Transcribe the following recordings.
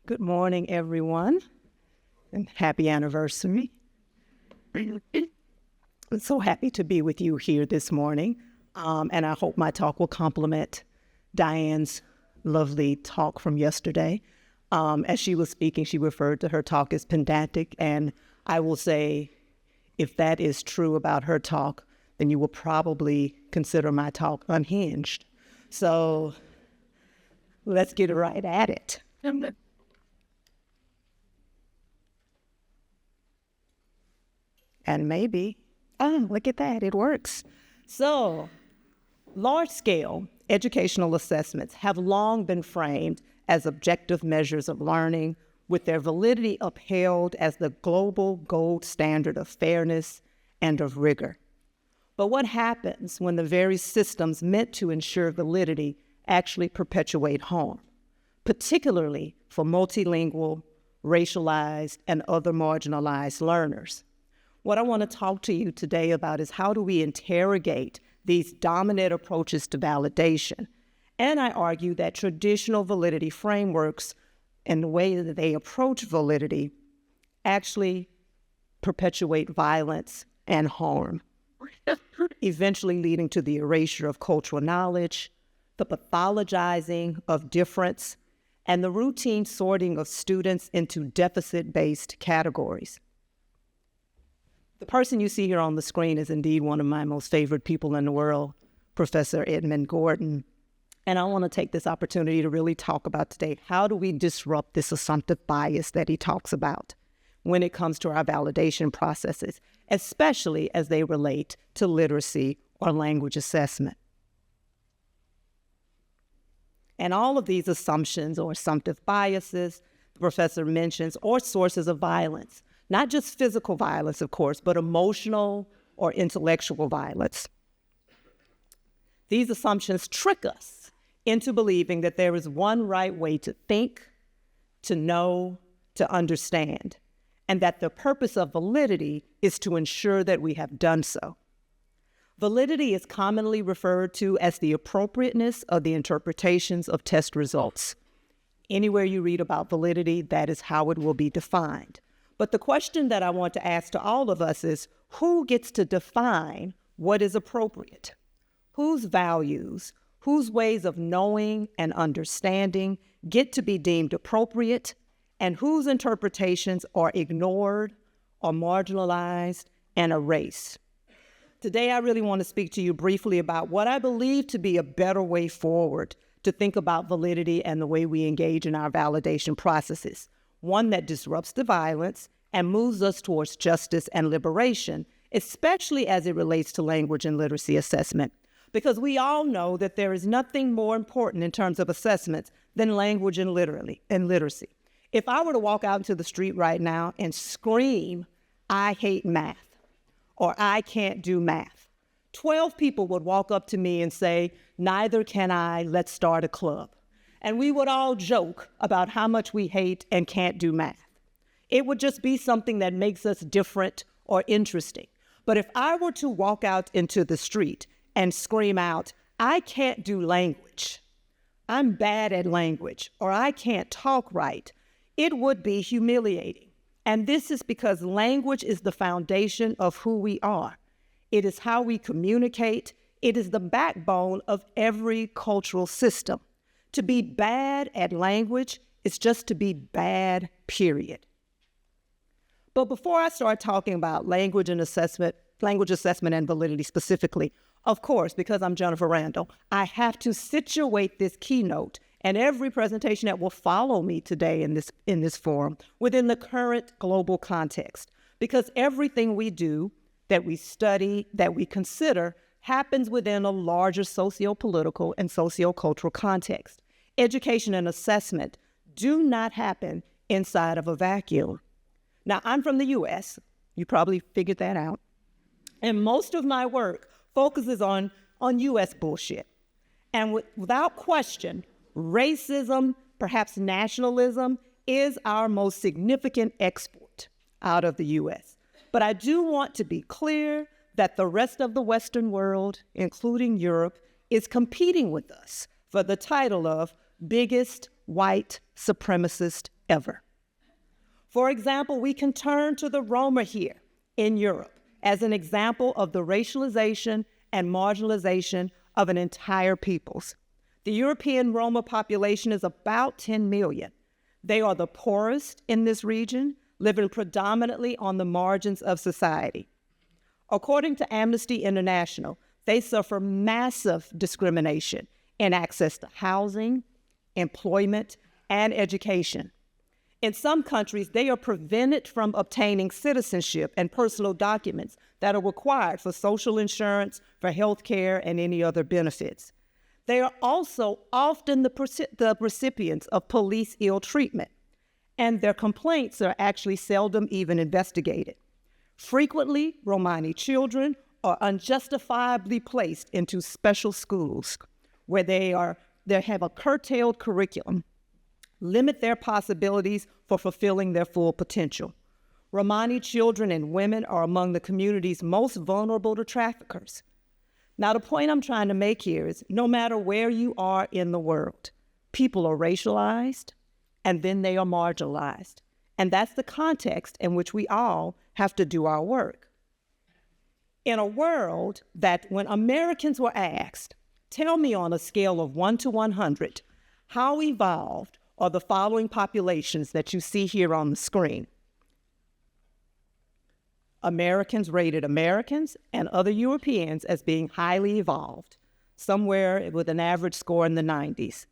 Good morning, everyone, and happy anniversary. I'm so happy to be with you here this morning, and I hope my talk will complement Diane's lovely talk from yesterday. As she was speaking, she referred to her talk as pedantic, and I will say, if that is true about her talk, then you will probably consider my talk unhinged. So let's get right at it. And maybe, look at that, it works. So, large-scale educational assessments have long been framed as objective measures of learning, with their validity upheld as the global gold standard of fairness and of rigor. But what happens when the very systems meant to ensure validity actually perpetuate harm, particularly for multilingual, racialized, and other marginalized learners? What I want to talk to you today about is how do we interrogate these dominant approaches to validation? And I argue that traditional validity frameworks and the way that they approach validity actually perpetuate violence and harm, eventually leading to the erasure of cultural knowledge, the pathologizing of difference, and the routine sorting of students into deficit-based categories. The person you see here on the screen is indeed one of my most favorite people in the world, Professor Edmund Gordon. And I want to take this opportunity to really talk about today, how do we disrupt this assumptive bias that he talks about when it comes to our validation processes, especially as they relate to literacy or language assessment. And all of these assumptions or assumptive biases the professor mentions are sources of violence. Not just physical violence, of course, but emotional or intellectual violence. These assumptions trick us into believing that there is one right way to think, to know, to understand, and that the purpose of validity is to ensure that we have done so. Validity is commonly referred to as the appropriateness of the interpretations of test results. Anywhere you read about validity, that is how it will be defined. But the question that I want to ask to all of us is, who gets to define what is appropriate? Whose values, whose ways of knowing and understanding get to be deemed appropriate, and whose interpretations are ignored or marginalized and erased? Today, I really want to speak to you briefly about what I believe to be a better way forward to think about validity and the way we engage in our validation processes. One that disrupts the violence and moves us towards justice and liberation, especially as it relates to language and literacy assessment. Because we all know that there is nothing more important in terms of assessments than language and literacy. If I were to walk out into the street right now and scream, "I hate math," or "I can't do math," 12 people would walk up to me and say, "Neither can I, let's start a club." And we would all joke about how much we hate and can't do math. It would just be something that makes us different or interesting. But if I were to walk out into the street and scream out, "I can't do language," "I'm bad at language," or "I can't talk right," it would be humiliating. And this is because language is the foundation of who we are. It is how we communicate. It is the backbone of every cultural system. To be bad at language is just to be bad, period. But before I start talking about language assessment and validity specifically, of course, because I'm Jennifer Randall, I have to situate this keynote and every presentation that will follow me today in this forum within the current global context. Because everything we do, that we study, that we consider, happens within a larger socio-political and socio-cultural context. Education and assessment do not happen inside of a vacuum. Now, I'm from the US, you probably figured that out, and most of my work focuses on US bullshit. And without question, racism, perhaps nationalism, is our most significant export out of the US. But I do want to be clear that the rest of the Western world, including Europe, is competing with us for the title of biggest white supremacist ever. For example, we can turn to the Roma here in Europe as an example of the racialization and marginalization of an entire peoples. The European Roma population is about 10 million. They are the poorest in this region, living predominantly on the margins of society. According to Amnesty International, they suffer massive discrimination in access to housing, employment, and education. In some countries, they are prevented from obtaining citizenship and personal documents that are required for social insurance, for health care, and any other benefits. They are also often the recipients of police ill treatment, and their complaints are actually seldom even investigated. Frequently, Romani children are unjustifiably placed into special schools where they have a curtailed curriculum, limit their possibilities for fulfilling their full potential. Romani children and women are among the communities most vulnerable to traffickers. Now, the point I'm trying to make here is no matter where you are in the world, people are racialized and then they are marginalized. And that's the context in which we all have to do our work. In a world that when Americans were asked, tell me on a scale of 1 to 100, how evolved are the following populations that you see here on the screen? Americans rated Americans and other Europeans as being highly evolved, somewhere with an average score in the 90s.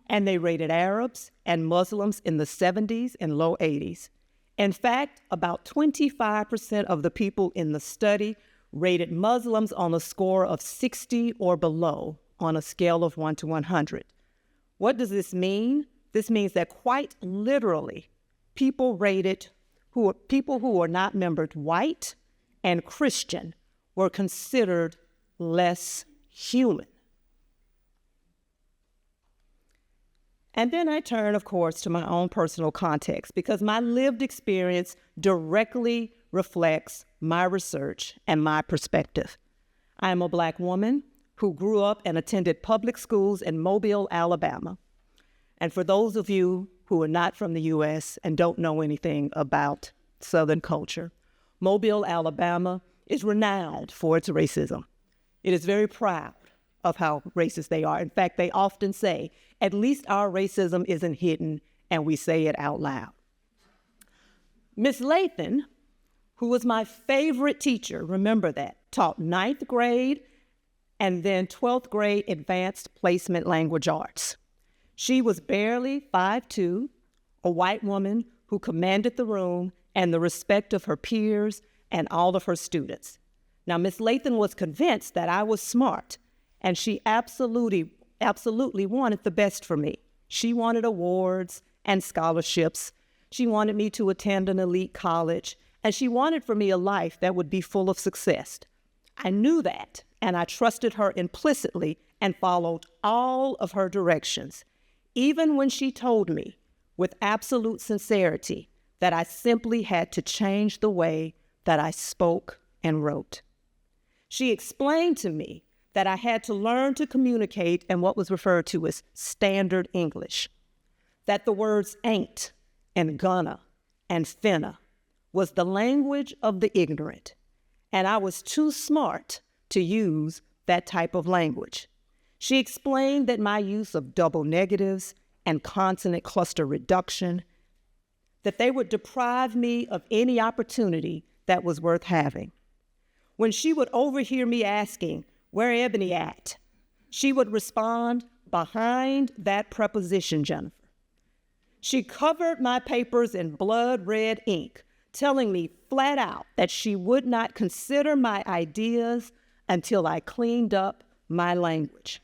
And they rated Arabs and Muslims in the 70s and low 80s. In fact, about 25% of the people in the study rated Muslims on a score of 60 or below on a scale of 1 to 100. What does this mean? This means that quite literally, people who are not membered white and Christian were considered less human. And then I turn, of course, to my own personal context because my lived experience directly reflects my research and my perspective. I am a Black woman who grew up and attended public schools in Mobile, Alabama. And for those of you who are not from the U.S. and don't know anything about Southern culture, Mobile, Alabama is renowned for its racism. It is very proud of how racist they are. In fact, they often say, at least our racism isn't hidden, and we say it out loud. Miss Lathan, who was my favorite teacher, remember that, taught 9th grade and then 12th grade advanced placement language arts. She was barely 5'2", a white woman who commanded the room and the respect of her peers and all of her students. Now, Miss Lathan was convinced that I was smart, and she absolutely wanted the best for me. She wanted awards and scholarships. She wanted me to attend an elite college, and she wanted for me a life that would be full of success. I knew that, and I trusted her implicitly and followed all of her directions, even when she told me with absolute sincerity that I simply had to change the way that I spoke and wrote. She explained to me that I had to learn to communicate in what was referred to as standard English, that the words ain't and gonna and finna was the language of the ignorant, and I was too smart to use that type of language. She explained that my use of double negatives and consonant cluster reduction, that they would deprive me of any opportunity that was worth having. When she would overhear me asking, "Where Ebony at?" she would respond, "Behind that preposition, Jennifer." She covered my papers in blood red ink, telling me flat out that she would not consider my ideas until I cleaned up my language.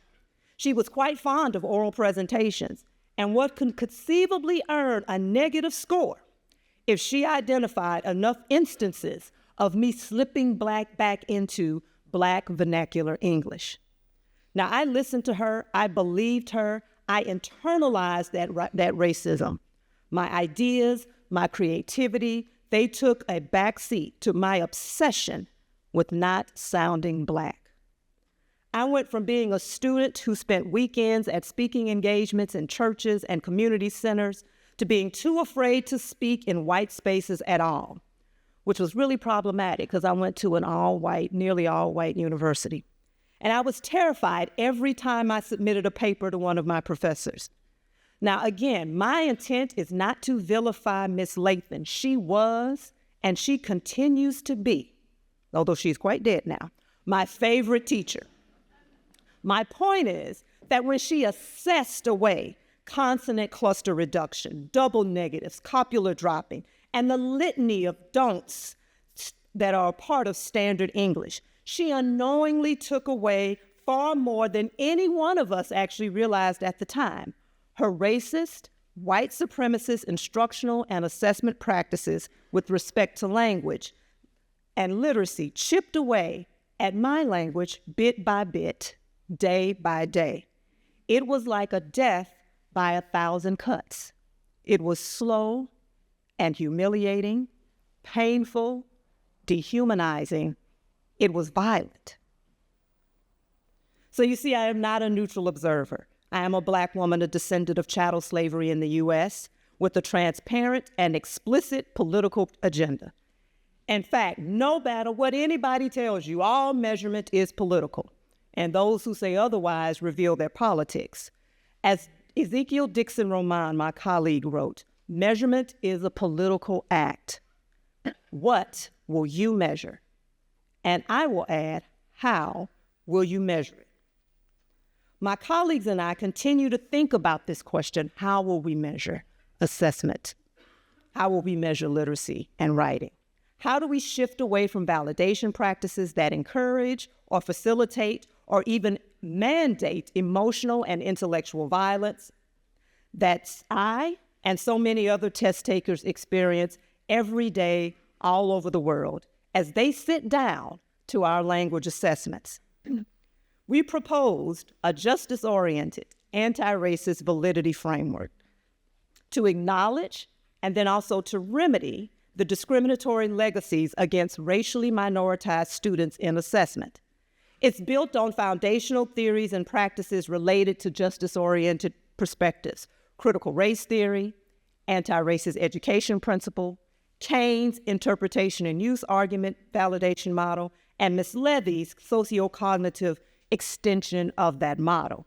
She was quite fond of oral presentations and what could conceivably earn a negative score if she identified enough instances of me slipping back into Black vernacular English. Now, I listened to her, I believed her, I internalized that racism. My ideas, my creativity, they took a backseat to my obsession with not sounding Black. I went from being a student who spent weekends at speaking engagements in churches and community centers to being too afraid to speak in white spaces at all, which was really problematic because I went to an all-white, nearly all-white university. And I was terrified every time I submitted a paper to one of my professors. Now, again, my intent is not to vilify Miss Lathan. She was, and she continues to be, although she's quite dead now, my favorite teacher. My point is that when she assessed away consonant cluster reduction, double negatives, copular dropping, and the litany of don'ts that are a part of standard English, she unknowingly took away far more than any one of us actually realized at the time. Her racist, white supremacist instructional and assessment practices with respect to language and literacy chipped away at my language bit by bit, day by day. It was like a death by 1,000 cuts. It was slow and humiliating, painful, dehumanizing. It was violent. So you see, I am not a neutral observer. I am a Black woman, a descendant of chattel slavery in the U.S., with a transparent and explicit political agenda. In fact, no matter what anybody tells you, all measurement is political, and those who say otherwise reveal their politics. As Ezekiel Dixon Roman, my colleague, wrote, measurement is a political act. What will you measure? And I will add, how will you measure it? My colleagues and I continue to think about this question: how will we measure assessment? How will we measure literacy and writing? How do we shift away from validation practices that encourage or facilitate or even mandate emotional and intellectual violence that I and so many other test takers experience every day all over the world as they sit down to our language assessments? We proposed a justice-oriented, anti-racist validity framework to acknowledge and then also to remedy the discriminatory legacies against racially minoritized students in assessment. It's built on foundational theories and practices related to justice-oriented perspectives: critical race theory, anti-racist education principle, Keynes' interpretation and use argument validation model, and Ms. Levy's socio-cognitive extension of that model.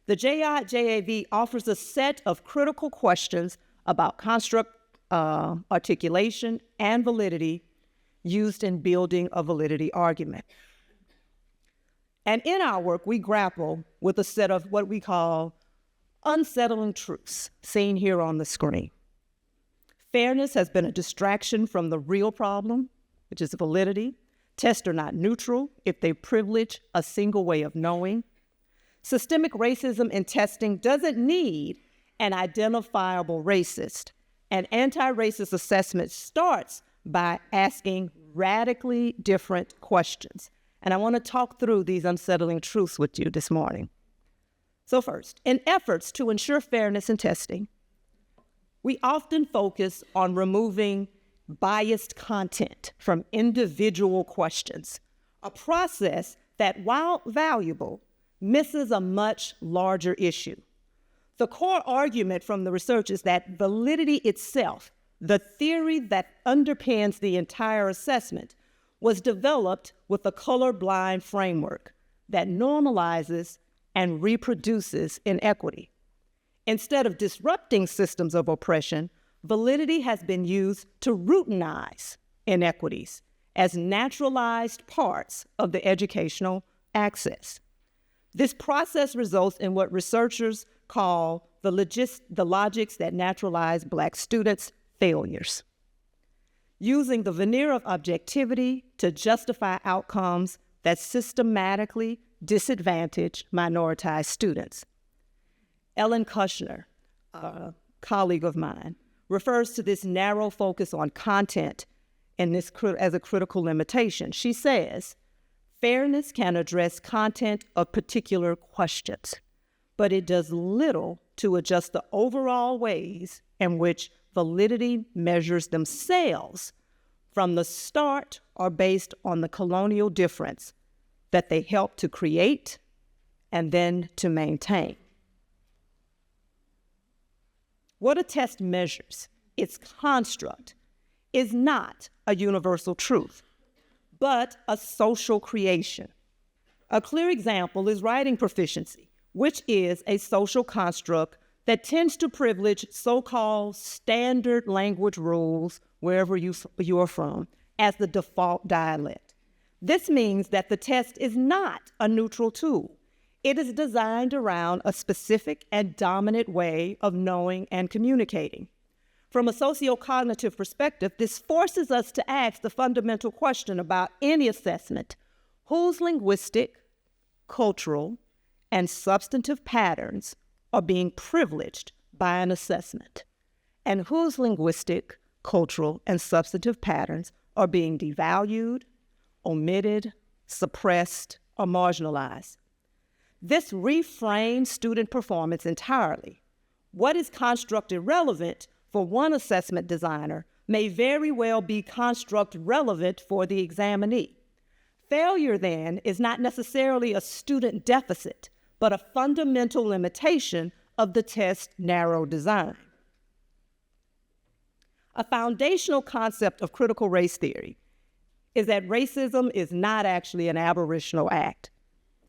The JAV offers a set of critical questions about construct articulation and validity used in building a validity argument. And in our work, we grapple with a set of what we call unsettling truths, seen here on the screen. Fairness has been a distraction from the real problem, which is validity. Tests are not neutral if they privilege a single way of knowing. Systemic racism in testing doesn't need an identifiable racist. And anti-racist assessment starts by asking radically different questions. And I want to talk through these unsettling truths with you this morning. So first, in efforts to ensure fairness in testing, we often focus on removing biased content from individual questions, a process that, while valuable, misses a much larger issue. The core argument from the research is that validity itself, the theory that underpins the entire assessment, was developed with a colorblind framework that normalizes and reproduces inequity. Instead of disrupting systems of oppression, validity has been used to routinize inequities as naturalized parts of the educational access. This process results in what researchers call the logics that naturalize Black students' failures, using the veneer of objectivity to justify outcomes that systematically disadvantage minoritized students. Ellen Kushner, a colleague of mine, refers to this narrow focus on content and this as a critical limitation. She says, fairness can address content of particular questions, but it does little to adjust the overall ways in which validity measures themselves from the start or based on the colonial difference that they help to create and then to maintain. What a test measures, its construct, is not a universal truth, but a social creation. A clear example is writing proficiency, which is a social construct that tends to privilege so-called standard language rules wherever you are from as the default dialect. This means that the test is not a neutral tool. It is designed around a specific and dominant way of knowing and communicating. From a sociocognitive perspective, this forces us to ask the fundamental question about any assessment: whose linguistic, cultural, and substantive patterns are being privileged by an assessment, and whose linguistic, cultural, and substantive patterns are being devalued, omitted, suppressed, or marginalized. This reframes student performance entirely. What is constructed relevant for one assessment designer may very well be construct relevant for the examinee. Failure, then, is not necessarily a student deficit, but a fundamental limitation of the test's narrow design. A foundational concept of critical race theory is that racism is not actually an aberrational act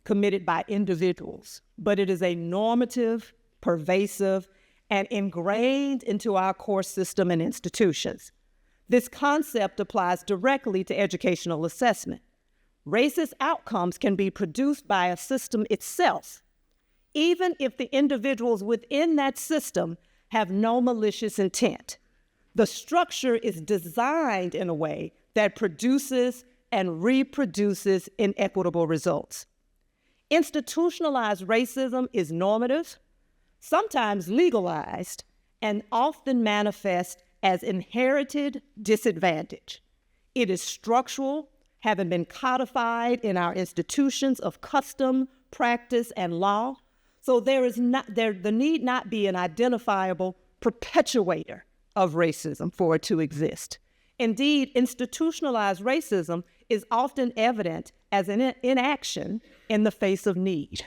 committed by individuals, but it is a normative, pervasive, and ingrained into our course system and institutions. This concept applies directly to educational assessment. Racist outcomes can be produced by a system itself, even if the individuals within that system have no malicious intent. The structure is designed in a way that produces and reproduces inequitable results. Institutionalized racism is normative, sometimes legalized, and often manifest as inherited disadvantage. It is structural, having been codified in our institutions of custom, practice, and law, so the need not be an identifiable perpetuator of racism for it to exist. Indeed, institutionalized racism is often evident as an inaction in the face of need.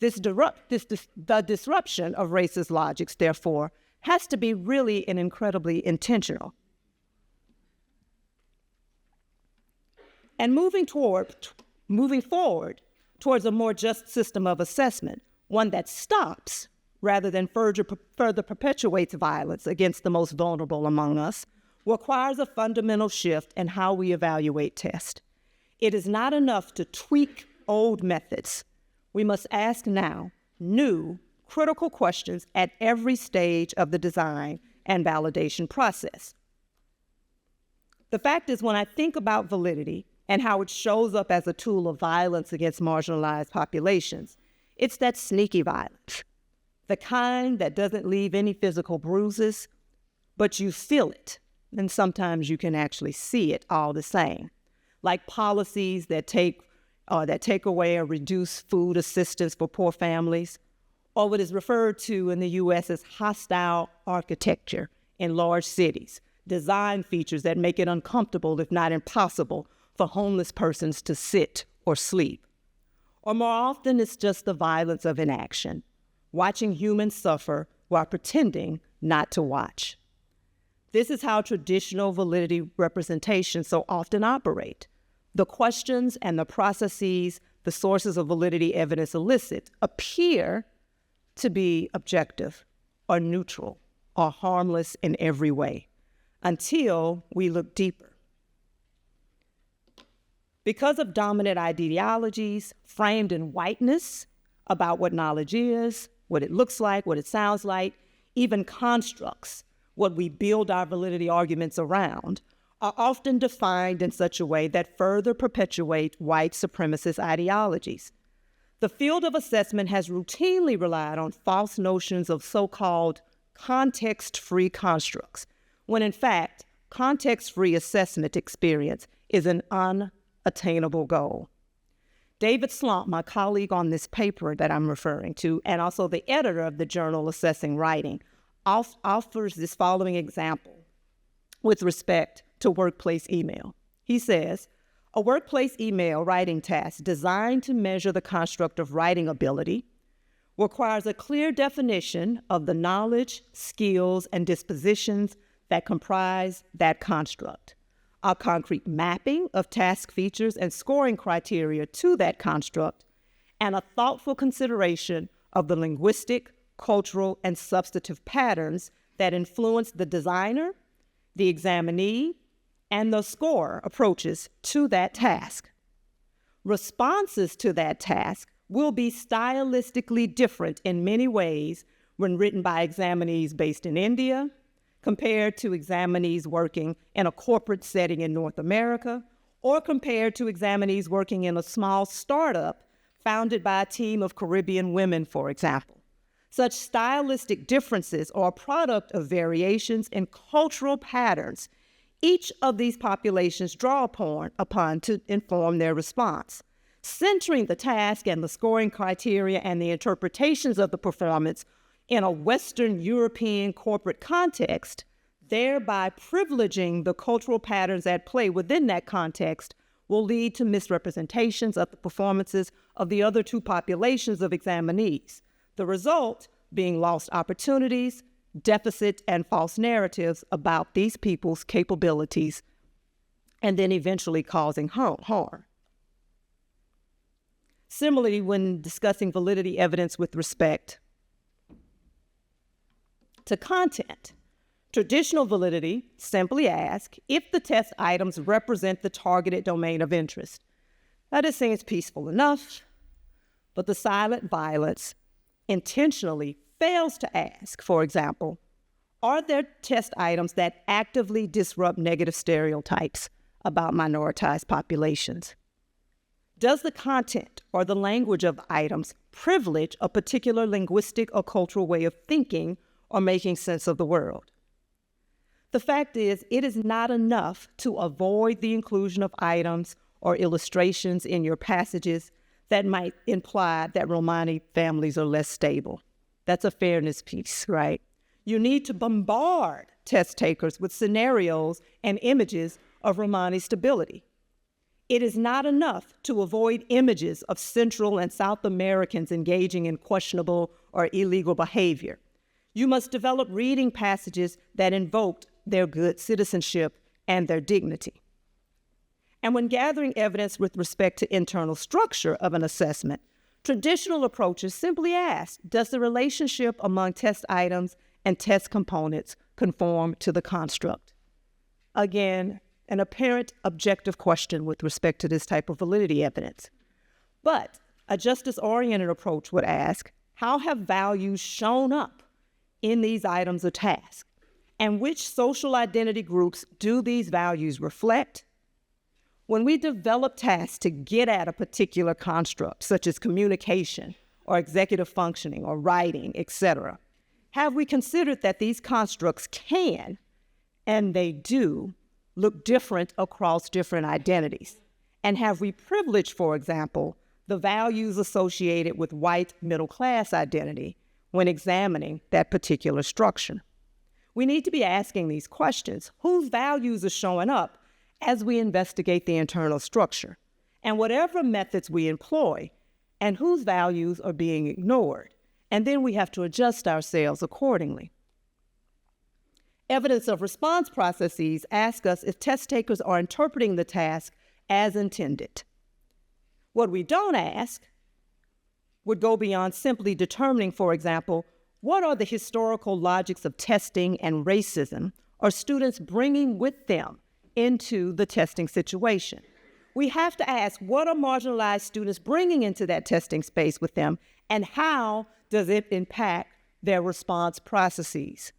The disruption of racist logics, therefore, has to be really and incredibly intentional. And moving forward towards a more just system of assessment, one that stops rather than further perpetuates violence against the most vulnerable among us, requires a fundamental shift in how we evaluate tests. It is not enough to tweak old methods. We must ask now new, critical questions at every stage of the design and validation process. The fact is, when I think about validity and how it shows up as a tool of violence against marginalized populations, it's that sneaky violence, the kind that doesn't leave any physical bruises, but you feel it, and sometimes you can actually see it all the same, like policies that take away or reduce food assistance for poor families, or what is referred to in the U.S. as hostile architecture in large cities, design features that make it uncomfortable, if not impossible, for homeless persons to sit or sleep. Or more often, it's just the violence of inaction, watching humans suffer while pretending not to watch. This is how traditional validity representations so often operate. The questions and the processes the sources of validity evidence elicit appear to be objective or neutral or harmless in every way until we look deeper. Because of dominant ideologies framed in whiteness about what knowledge is, what it looks like, what it sounds like, even constructs, what we build our validity arguments around, are often defined in such a way that further perpetuate white supremacist ideologies. The field of assessment has routinely relied on false notions of so-called context-free constructs, when in fact, context-free assessment experience is an unattainable goal. David Slump, my colleague on this paper that I'm referring to, and also the editor of the journal Assessing Writing, offers this following example with respect to workplace email. He says, a workplace email writing task designed to measure the construct of writing ability requires a clear definition of the knowledge, skills, and dispositions that comprise that construct, a concrete mapping of task features and scoring criteria to that construct, and a thoughtful consideration of the linguistic, cultural, and substantive patterns that influence the designer, the examinee, and the scorer approaches to that task. Responses to that task will be stylistically different in many ways when written by examinees based in India, compared to examinees working in a corporate setting in North America, or compared to examinees working in a small startup founded by a team of Caribbean women, for example. Such stylistic differences are a product of variations in cultural patterns each of these populations draw upon to inform their response. Centering the task and the scoring criteria and the interpretations of the performance in a Western European corporate context, thereby privileging the cultural patterns at play within that context, will lead to misrepresentations of the performances of the other two populations of examinees. The result being lost opportunities, deficit, and false narratives about these people's capabilities, and then eventually causing harm. Similarly, when discussing validity evidence with respect to content, traditional validity simply asks if the test items represent the targeted domain of interest. That it seems peaceful enough, but the silent violence intentionally fails to ask, for example, are there test items that actively disrupt negative stereotypes about minoritized populations? Does the content or the language of items privilege a particular linguistic or cultural way of thinking or making sense of the world? The fact is, it is not enough to avoid the inclusion of items or illustrations in your passages that might imply that Romani families are less stable. That's a fairness piece, right? You need to bombard test takers with scenarios and images of Romani stability. It is not enough to avoid images of Central and South Americans engaging in questionable or illegal behavior. You must develop reading passages that invoked their good citizenship and their dignity. And when gathering evidence with respect to internal structure of an assessment, traditional approaches simply ask, does the relationship among test items and test components conform to the construct? Again, an apparent objective question with respect to this type of validity evidence. But a justice-oriented approach would ask, how have values shown up in these items of task? And which social identity groups do these values reflect? When we develop tasks to get at a particular construct, such as communication or executive functioning or writing, etc., have we considered that these constructs can, and they do, look different across different identities? And have we privileged, for example, the values associated with white middle-class identity when examining that particular structure? We need to be asking these questions. Whose values are showing up as we investigate the internal structure, and whatever methods we employ, and whose values are being ignored? And then we have to adjust ourselves accordingly. Evidence of response processes ask us if test takers are interpreting the task as intended. What we don't ask would go beyond simply determining, for example, what are the historical logics of testing and racism are students bringing with them into the testing situation? We have to ask, what are marginalized students bringing into that testing space with them, and how does it impact their response processes?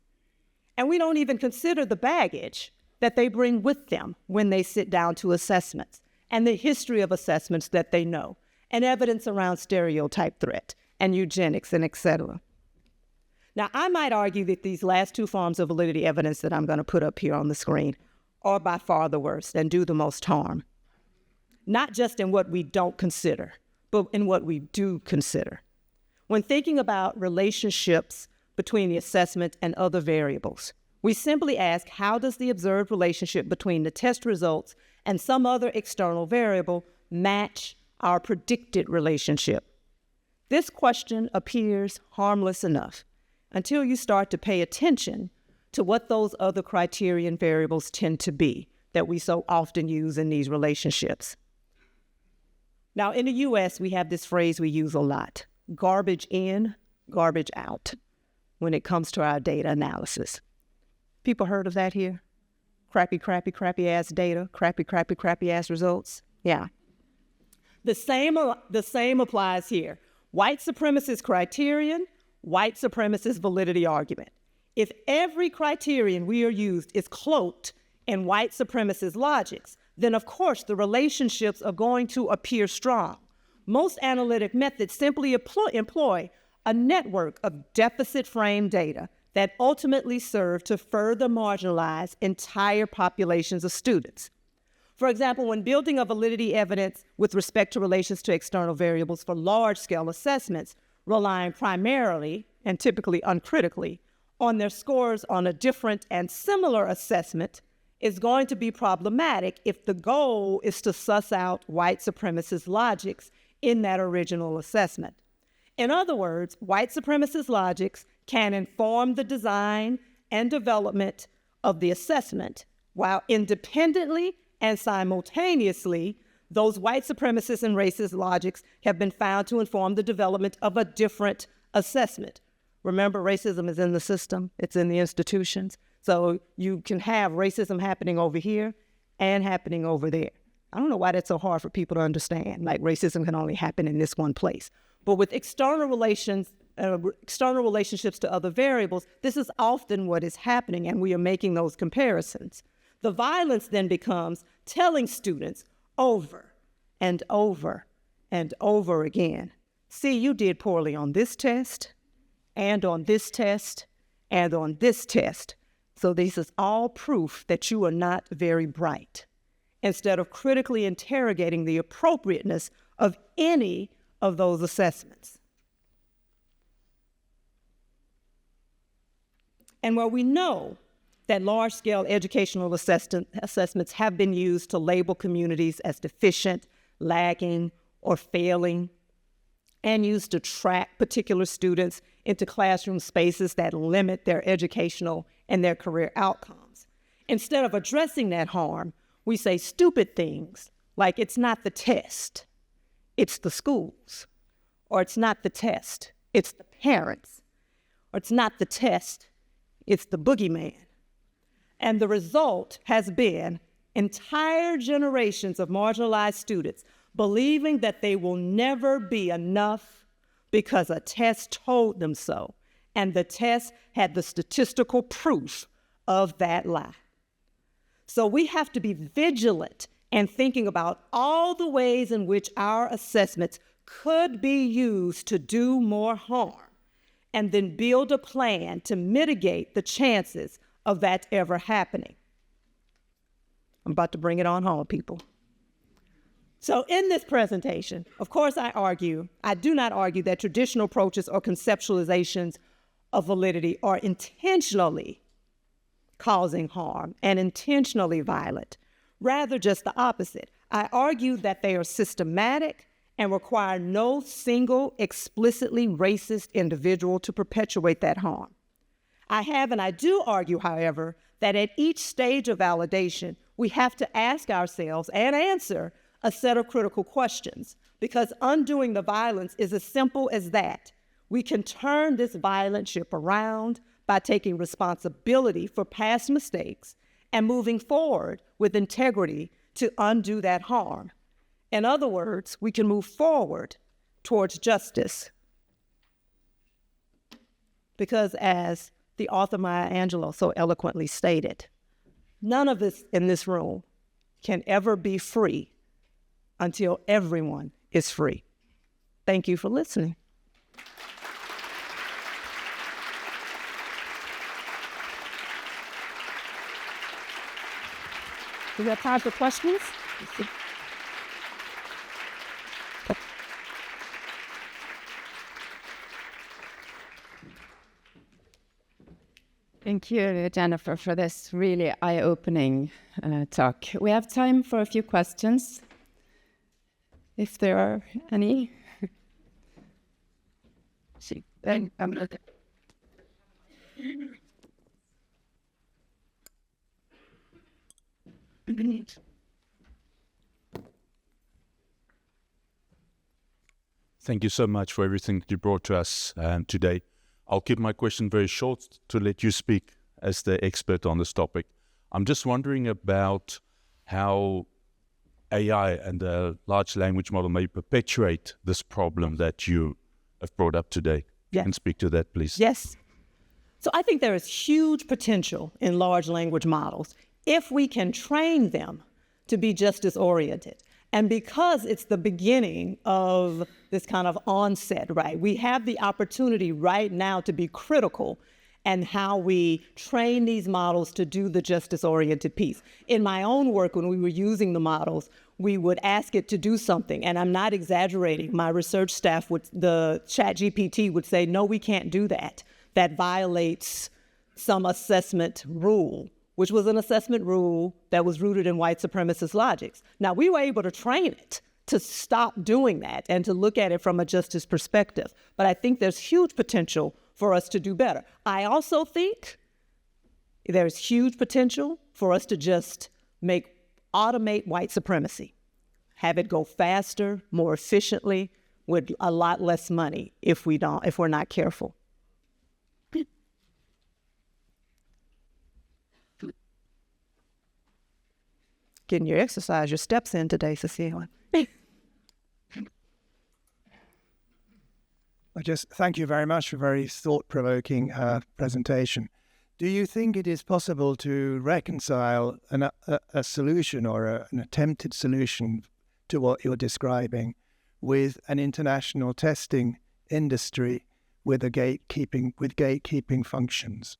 And we don't even consider the baggage that they bring with them when they sit down to assessments, and the history of assessments that they know, and evidence around stereotype threat, and eugenics, and et cetera. Now, I might argue that these last two forms of validity evidence that I'm going to put up here on the screen are by far the worst and do the most harm, not just in what we don't consider, but in what we do consider. When thinking about relationships between the assessment and other variables, we simply ask, how does the observed relationship between the test results and some other external variable match our predicted relationship? This question appears harmless enough until you start to pay attention to what those other criterion variables tend to be that we so often use in these relationships. Now, in the US, we have this phrase we use a lot: garbage in, garbage out, when it comes to our data analysis. People heard of that here? Crappy ass data, crappy ass results. Yeah. The same applies here. White supremacist criterion, white supremacist validity argument. If every criterion we are used is cloaked in white supremacist logics, then of course the relationships are going to appear strong. Most analytic methods simply employ a network of deficit frame data that ultimately serve to further marginalize entire populations of students. For example, when building a validity evidence with respect to relations to external variables for large-scale assessments, relying primarily, and typically uncritically, on their scores on a different and similar assessment is going to be problematic if the goal is to suss out white supremacist logics in that original assessment. In other words, white supremacist logics can inform the design and development of the assessment, while independently and simultaneously, those white supremacist and racist logics have been found to inform the development of a different assessment. Remember, racism is in the system, it's in the institutions. So you can have racism happening over here and happening over there. I don't know why that's so hard for people to understand, like racism can only happen in this one place. But with external relationships to other variables, this is often what is happening, and we are making those comparisons. The violence then becomes telling students over and over and over again, see, you did poorly on this test, and on this test, and on this test. So this is all proof that you are not very bright, instead of critically interrogating the appropriateness of any of those assessments. And while we know that large-scale educational assessments have been used to label communities as deficient, lagging, or failing, and used to track particular students into classroom spaces that limit their educational and their career outcomes. Instead of addressing that harm, we say stupid things like it's not the test, it's the schools, or it's not the test, it's the parents, or it's not the test, it's the boogeyman. And the result has been entire generations of marginalized students believing that they will never be enough because a test told them so, and the test had the statistical proof of that lie. So we have to be vigilant and thinking about all the ways in which our assessments could be used to do more harm, and then build a plan to mitigate the chances of that ever happening. I'm about to bring it on home, people. So in this presentation, of course, I do not argue that traditional approaches or conceptualizations of validity are intentionally causing harm and intentionally violent. Rather, just the opposite. I argue that they are systematic and require no single explicitly racist individual to perpetuate that harm. I do argue, however, that at each stage of validation, we have to ask ourselves and answer a set of critical questions, because undoing the violence is as simple as that. We can turn this violent ship around by taking responsibility for past mistakes and moving forward with integrity to undo that harm. In other words, we can move forward towards justice. Because as the author Maya Angelou so eloquently stated, none of us in this room can ever be free until everyone is free. Thank you for listening. Do we have time for questions? Thank you, Jennifer, for this really eye-opening talk. We have time for a few questions, if there are any. Thank you so much for everything that you brought to us today. I'll keep my question very short to let you speak as the expert on this topic. I'm just wondering about how AI and the large language model may perpetuate this problem that you have brought up today. Yeah. And speak to that, please. Yes. So I think there is huge potential in large language models if we can train them to be justice-oriented. And because it's the beginning of this kind of onset, right? We have the opportunity right now to be critical and how we train these models to do the justice-oriented piece. In my own work, when we were using the models, we would ask it to do something, and I'm not exaggerating. My research staff the ChatGPT would say, no, we can't do that. That violates some assessment rule, which was an assessment rule that was rooted in white supremacist logics. Now, we were able to train it to stop doing that and to look at it from a justice perspective. But I think there's huge potential for us to do better. I also think there's huge potential for us to just automate white supremacy, have it go faster, more efficiently, with a lot less money if we're not careful. Getting your exercise, your steps in today, Cecilia. Thank you very much for a very thought-provoking presentation. Do you think it is possible to reconcile a solution or an attempted solution to what you're describing with an international testing industry with gatekeeping functions?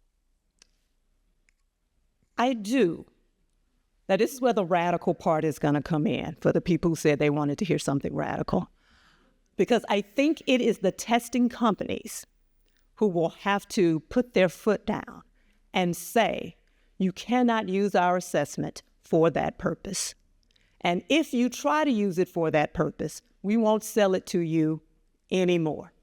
I do. Now, this is where the radical part is going to come in for the people who said they wanted to hear something radical. Because I think it is the testing companies who will have to put their foot down and say, you cannot use our assessment for that purpose. And if you try to use it for that purpose, we won't sell it to you anymore.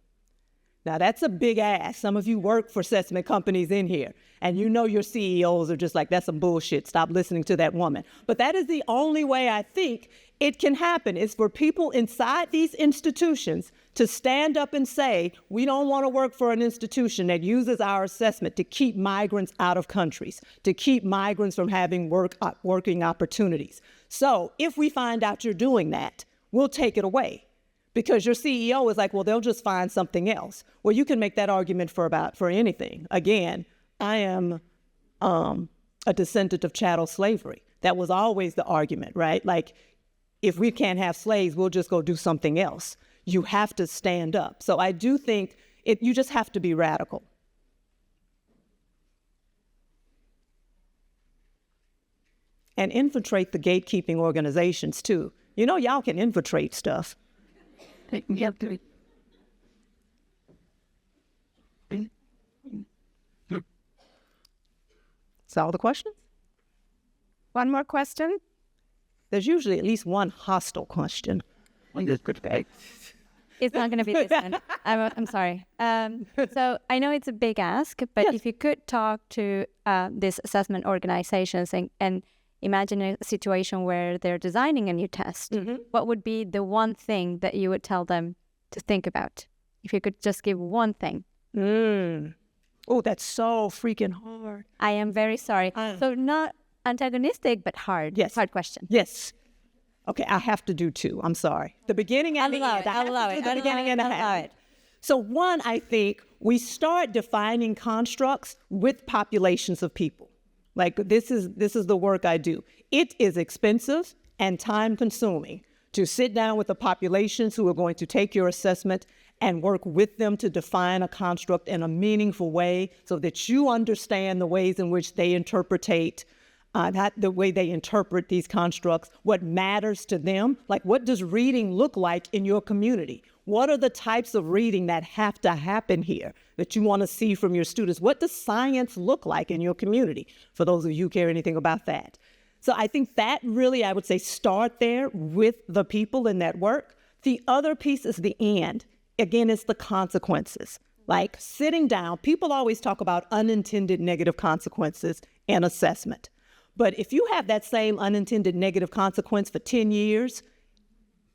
Now, that's a big ask. Some of you work for assessment companies in here, and you know your CEOs are just like, that's some bullshit. Stop listening to that woman. But that is the only way I think it can happen, is for people inside these institutions to stand up and say, we don't want to work for an institution that uses our assessment to keep migrants out of countries, to keep migrants from having working opportunities. So if we find out you're doing that, we'll take it away. Because your CEO is like, well, they'll just find something else. Well, you can make that argument for anything. Again, I am a descendant of chattel slavery. That was always the argument, right? Like, if we can't have slaves, we'll just go do something else. You have to stand up. So I do think you just have to be radical. And infiltrate the gatekeeping organizations too. You know, y'all can infiltrate stuff. Is that all the questions? One more question? There's usually at least one hostile question. It's not going to be this one. I'm sorry. So I know it's a big ask, but Yes. if you could talk to these assessment organizations and imagine a situation where they're designing a new test, what would be the one thing that you would tell them to think about? If you could just give one thing. Oh, that's so freaking hard. I am very sorry. So not antagonistic, but hard. Yes. Hard question. Yes. Okay, I have to do two. I'm sorry. The beginning and the end. I'll allow it. The beginning and the end. So one, I think we start defining constructs with populations of people. Like this is the work I do. It is expensive and time consuming to sit down with the populations who are going to take your assessment and work with them to define a construct in a meaningful way so that you understand the ways in which they interpret these constructs, what matters to them. Like, what does reading look like in your community? What are the types of reading that have to happen here that you want to see from your students? What does science look like in your community, for those of you who care anything about that? So I think that really, I would say, start there with the people in that work. The other piece is the end. Again, it's the consequences. Like sitting down, people always talk about unintended negative consequences in assessment. But if you have that same unintended negative consequence for 10 years,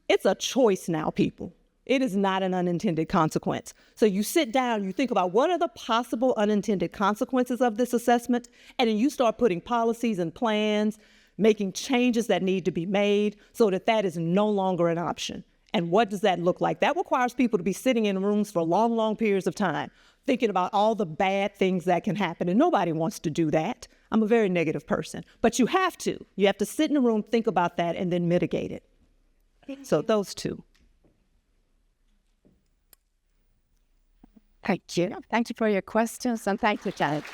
it's a choice now, people. It is not an unintended consequence. So you sit down, you think about what are the possible unintended consequences of this assessment, and then you start putting policies and plans, making changes that need to be made so that that is no longer an option. And what does that look like? That requires people to be sitting in rooms for long, long periods of time, thinking about all the bad things that can happen. And nobody wants to do that. I'm a very negative person, but you have to. You have to sit in a room, think about that, and then mitigate it. So those two. Thank you. Thank you for your questions, and thank you, Janet.